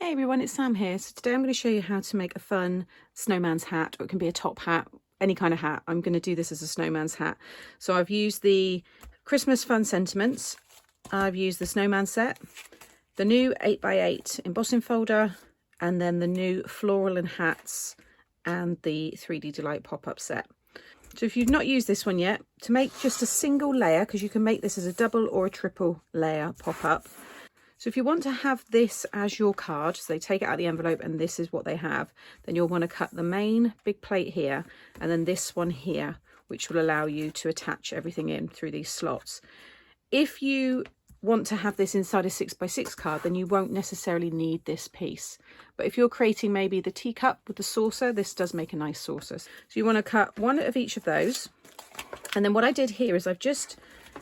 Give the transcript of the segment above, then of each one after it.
Hey everyone, it's Sam here. So today I'm going to show you how to make a fun snowman's hat, or it can be a top hat, any kind of hat. I'm going to do this as a snowman's hat. So I've used the Christmas Fun Sentiments, I've used the snowman set, the new 8x8 embossing folder, and then the new floral and hats and the 3D Delight pop-up set. So if you've not used this one yet, to make just a single layer, because you can make this as a double or a triple layer pop-up. So if you want to have this as your card, so they take it out of the envelope and this is what they have, then you'll want to cut the main big plate here and then this one here, which will allow you to attach everything in through these slots. If you want to have this inside a 6x6 card, then you won't necessarily need this piece. But if you're creating maybe the teacup with the saucer, this does make a nice saucer. So you want to cut one of each of those. And then what I did here is I've just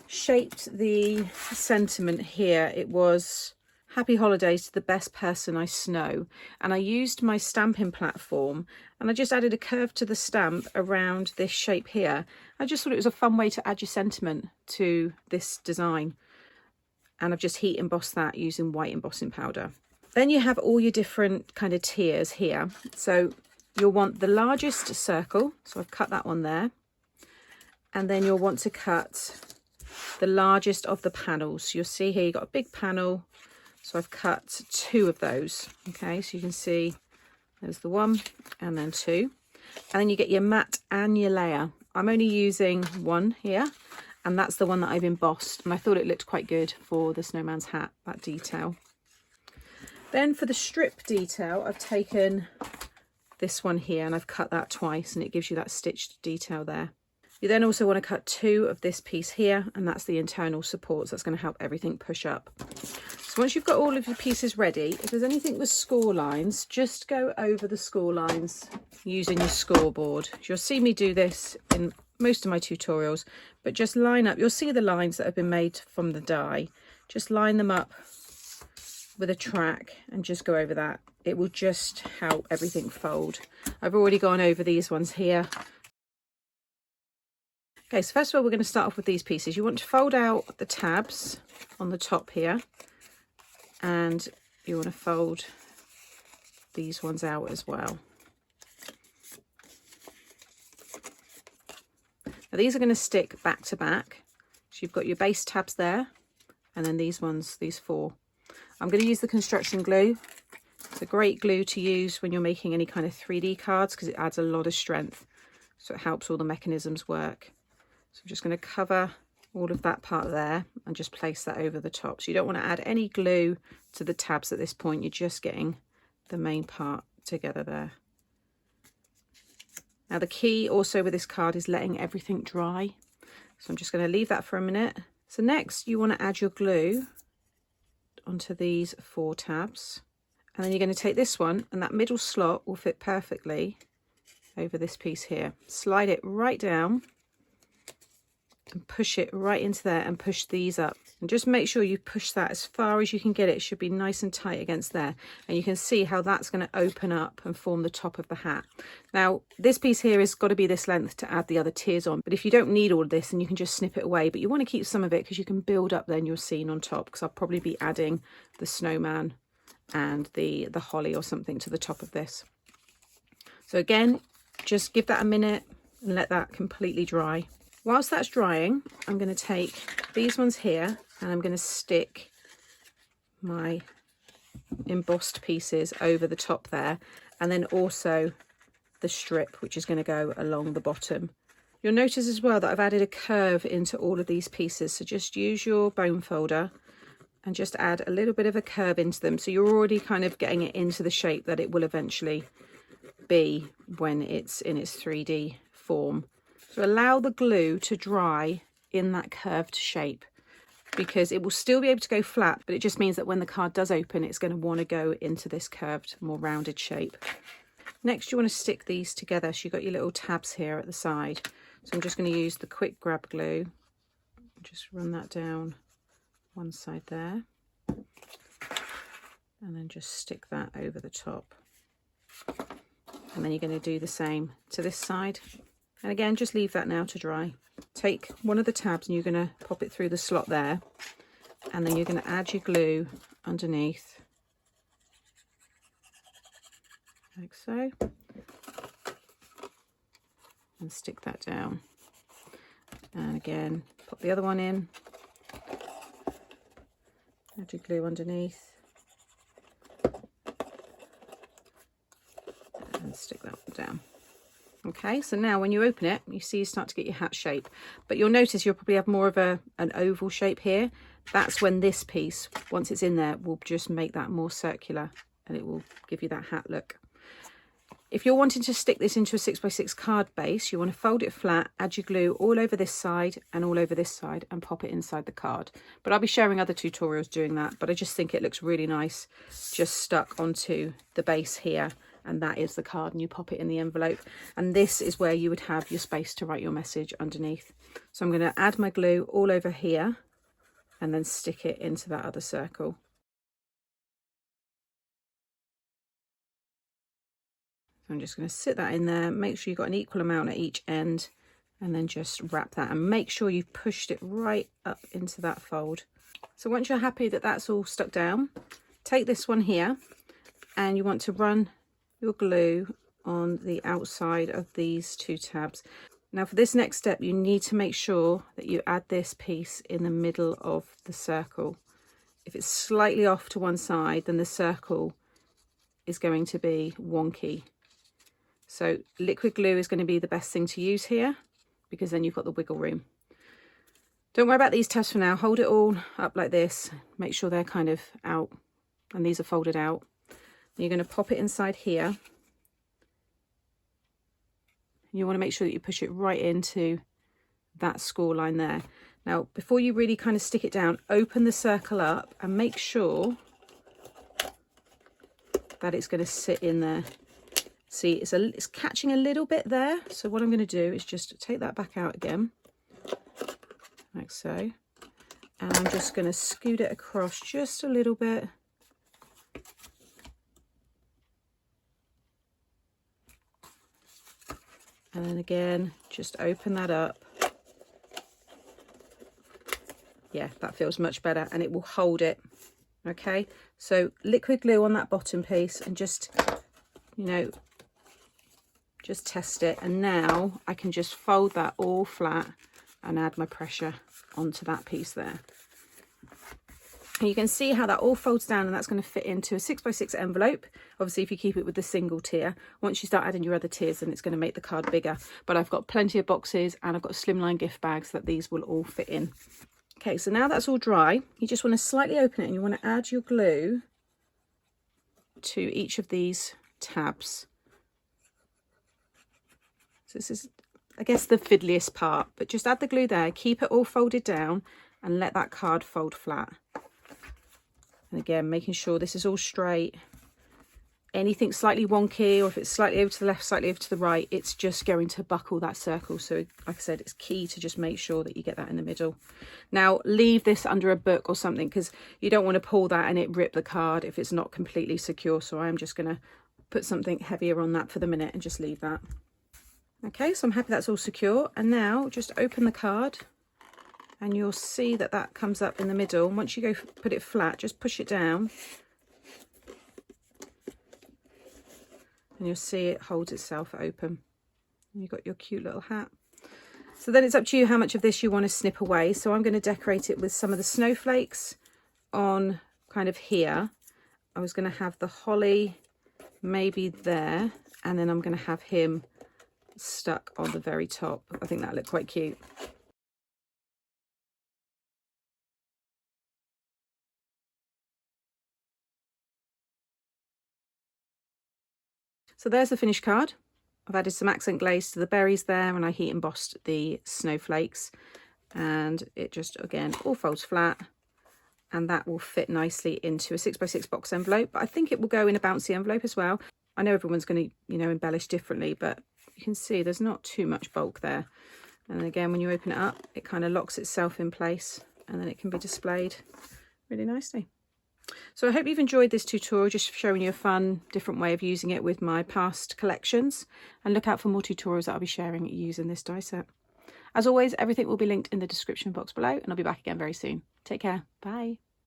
shaped the sentiment here. It was happy holidays to the best person I snow, and I used my stamping platform and I just added a curve to the stamp around this shape here. I just thought it was a fun way to add your sentiment to this design, and I've just heat embossed that using white embossing powder. Then you have all your different kind of tiers here. So you'll want the largest circle, so I've cut that one there, and then you'll want to cut the largest of the panels. You'll see here you've got a big panel, so I've cut two of those. Okay, so you can see there's the one and then two, and then you get your mat and your layer. I'm only using one here, and that's the one that I've embossed, and I thought it looked quite good for the snowman's hat, that detail. Then for the strip detail, I've taken this one here and I've cut that twice, and it gives you that stitched detail there. You then also want to cut two of this piece here, and that's the internal supports. That's going to help everything push up. So once you've got all of your pieces ready, if there's anything with score lines, just go over the score lines using your scoreboard. You'll see me do this in most of my tutorials, but just line up. You'll see the lines that have been made from the die. Just line them up with a track and just go over that. It will just help everything fold. I've already gone over these ones here. Okay, so first of all, we're going to start off with these pieces. You want to fold out the tabs on the top here, and you want to fold these ones out as well. Now these are going to stick back to back. So you've got your base tabs there, and then these ones, these four. I'm going to use the construction glue. It's a great glue to use when you're making any kind of 3D cards because it adds a lot of strength. So it helps all the mechanisms work. So I'm just going to cover all of that part there and just place that over the top. So you don't want to add any glue to the tabs at this point. You're just getting the main part together there. Now the key also with this card is letting everything dry. So I'm just going to leave that for a minute. So next you want to add your glue onto these four tabs. And then you're going to take this one, and that middle slot will fit perfectly over this piece here. Slide it right down and push it right into there and push these up, and just make sure you push that as far as you can get it. It should be nice and tight against there, and you can see how that's going to open up and form the top of the hat. Now this piece here has got to be this length to add the other tiers on, but if you don't need all of this, then you can just snip it away, but you want to keep some of it because you can build up then your scene on top, because I'll probably be adding the snowman and the holly or something to the top of this. So again, just give that a minute and let that completely dry. Whilst that's drying, I'm going to take these ones here and I'm going to stick my embossed pieces over the top there, and then also the strip which is going to go along the bottom. You'll notice as well that I've added a curve into all of these pieces, so just use your bone folder and just add a little bit of a curve into them, so you're already kind of getting it into the shape that it will eventually be when it's in its 3D form. So allow the glue to dry in that curved shape, because it will still be able to go flat, but it just means that when the card does open, it's going to want to go into this curved, more rounded shape. Next, you want to stick these together. So you've got your little tabs here at the side. So I'm just going to use the quick grab glue. Just run that down one side there. And then just stick that over the top. And then you're going to do the same to this side. And again, just leave that now to dry. Take one of the tabs and you're going to pop it through the slot there, and then you're going to add your glue underneath like so, and stick that down. And again, pop the other one in, add your glue underneath, and stick that one down. Okay, so now when you open it, you see you start to get your hat shape, but you'll notice you'll probably have more of an oval shape here. That's when this piece, once it's in there, will just make that more circular and it will give you that hat look. If you're wanting to stick this into a 6x6 card base, you want to fold it flat, add your glue all over this side and all over this side, and pop it inside the card. But I'll be sharing other tutorials doing that, but I just think it looks really nice just stuck onto the base here, and that is the card, and you pop it in the envelope. And this is where you would have your space to write your message underneath. So I'm going to add my glue all over here and then stick it into that other circle. I'm just going to sit that in there, make sure you've got an equal amount at each end, and then just wrap that, and make sure you've pushed it right up into that fold. So once you're happy that that's all stuck down, take this one here and you want to run your glue on the outside of these two tabs. Now for this next step, you need to make sure that you add this piece in the middle of the circle. If it's slightly off to one side, then the circle is going to be wonky. So liquid glue is going to be the best thing to use here, because then you've got the wiggle room. Don't worry about these tabs for now. Hold it all up like this. Make sure they're kind of out, and these are folded out. You're going to pop it inside here. You want to make sure that you push it right into that score line there. Now, before you really kind of stick it down, open the circle up and make sure that it's going to sit in there. See, it's catching a little bit there. So what I'm going to do is just take that back out again, like so. And I'm just going to scoot it across just a little bit. And then again, just open that up. Yeah, that feels much better, and it will hold it. Okay, so liquid glue on that bottom piece, and just, you know, just test it. And now I can just fold that all flat and add my pressure onto that piece there. And you can see how that all folds down, and that's going to fit into a 6x6 envelope. Obviously, if you keep it with the single tier, once you start adding your other tiers, then it's going to make the card bigger. But I've got plenty of boxes, and I've got slimline gift bags that these will all fit in. Okay, so now that's all dry, you just want to slightly open it, and you want to add your glue to each of these tabs. So this is, I guess, the fiddliest part, but just add the glue there, keep it all folded down, and let that card fold flat. And again, making sure this is all straight. Anything slightly wonky, or if it's slightly over to the left, slightly over to the right, it's just going to buckle that circle. So like I said, it's key to just make sure that you get that in the middle. Now leave this under a book or something, because you don't want to pull that and it rip the card if it's not completely secure. So I'm just going to put something heavier on that for the minute and just leave that. Okay, so I'm happy that's all secure. And now just open the card, and you'll see that that comes up in the middle. Once you go put it flat, just push it down, and you'll see it holds itself open. And you've got your cute little hat. So then it's up to you how much of this you want to snip away. So I'm going to decorate it with some of the snowflakes on kind of here. I was going to have the holly maybe there, and then I'm going to have him stuck on the very top. I think that looked quite cute. So there's the finished card. I've added some accent glaze to the berries there, and I heat embossed the snowflakes, and it just, again, all folds flat, and that will fit nicely into a 6x6 box envelope. But I think it will go in a bouncy envelope as well. I know everyone's going to, you know, embellish differently, but you can see there's not too much bulk there. And again, when you open it up, it kind of locks itself in place, and then it can be displayed really nicely. So I hope you've enjoyed this tutorial, just showing you a fun, different way of using it with my past collections. And look out for more tutorials that I'll be sharing using this die set. As always, everything will be linked in the description box below, and I'll be back again very soon. Take care. Bye.